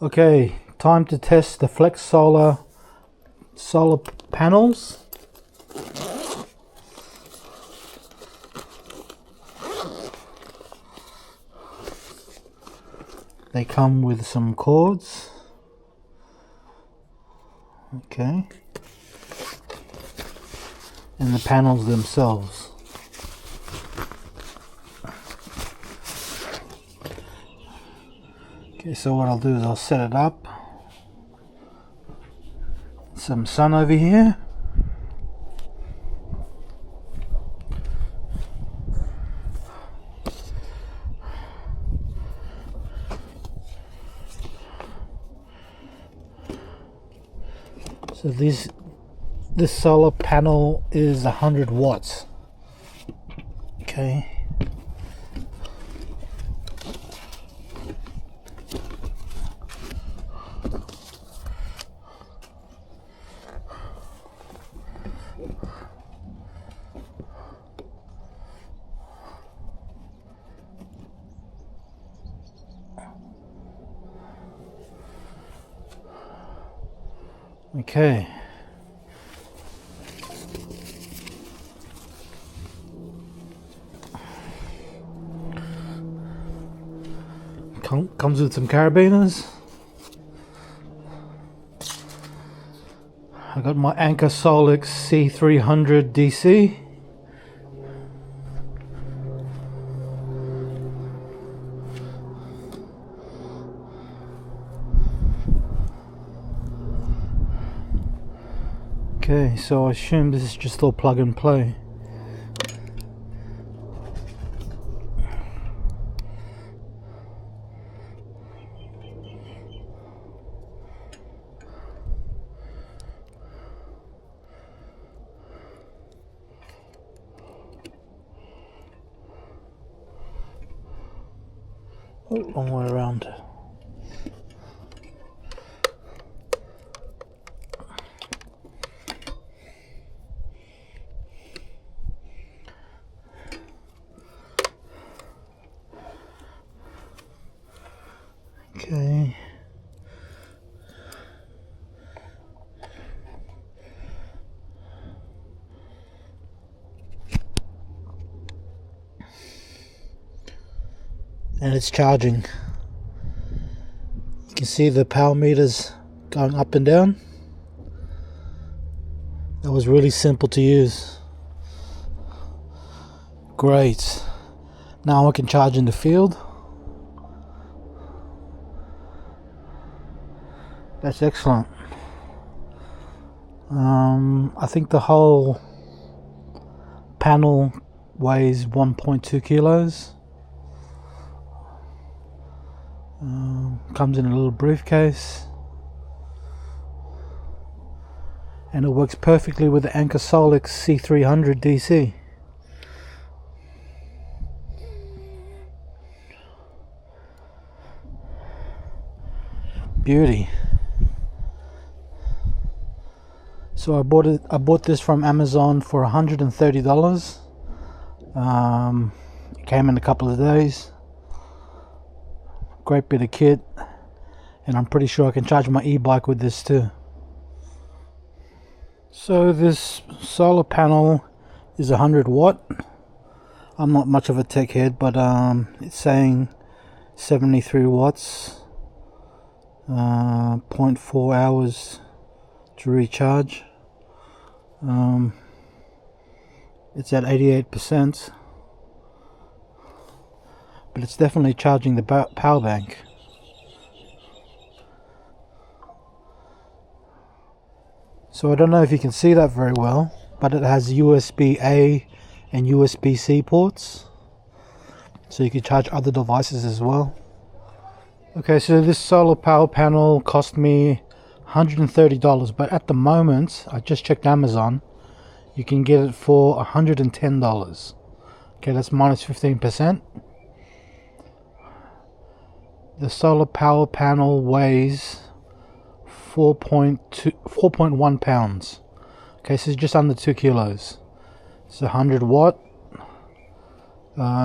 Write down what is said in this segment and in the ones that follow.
Okay, time to test the Flex solar panels. They come with some cords. Okay. And the panels themselves. Okay, so what I'll do is I'll set it up. Some sun over here. So this solar panel is 100 watts. Okay. Okay. Comes with some carabiners. I got my Anchor Solix C300 DC. Okay, so I assume this is just all plug and play. Oh, long way around. Okay. And it's charging. You can see the power meters going up and down. That was really simple to use. Great. Now I can charge in the field. That's excellent. I think the whole panel weighs 1.2 kilos. Comes in a little briefcase. And it works perfectly with the Anchor Solix C300 DC. Beauty. So I bought this from Amazon for $130. It came in a couple of days. Great bit of kit, and I'm pretty sure I can charge my e-bike with this too. So this solar panel is 100 watt. I'm not much of a tech head, but it's saying 73 watts, 0.4 hours to recharge. It's at 88%, but it's definitely charging the power bank. So I don't know if you can see that very well, but it has USB-A and USB-C ports, so you can charge other devices as well. Okay, so this solar power panel cost me $130, but at the moment, I just checked Amazon, you can get it for $110. Okay, that's minus 15%. The solar power panel weighs 4.1 pounds. Okay, so it's just under 2 kilos. It's 100 watt.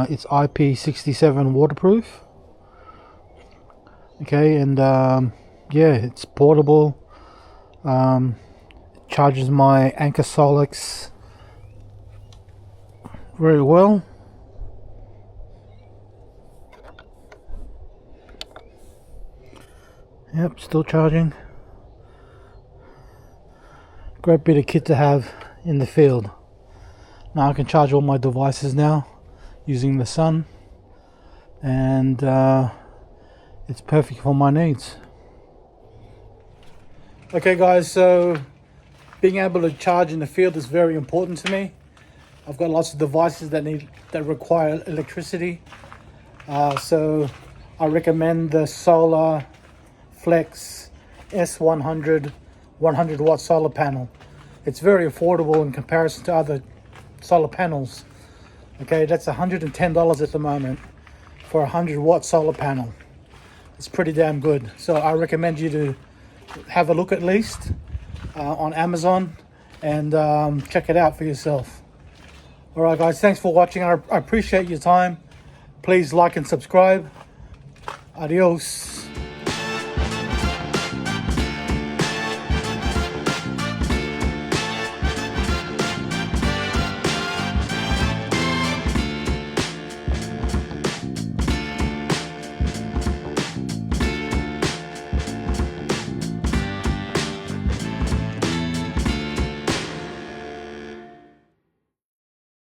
It's IP67 waterproof. Okay, and yeah, it's portable. It charges my Anchor Solix very well. Yep, still charging. Great bit of kit to have in the field. Now I can charge all my devices now using the sun, and it's perfect for my needs. Okay guys, so being able to charge in the field is very important to me. I've got lots of devices that require electricity, so I recommend the Solar Flex S100 100W solar panel. It's very affordable in comparison to other solar panels. Okay, that's $110 at the moment for a 100-watt solar panel. It's pretty damn good. So I recommend you to have a look at least on Amazon and check it out for yourself. All right, guys, thanks for watching. I appreciate your time. Please like and subscribe. Adios.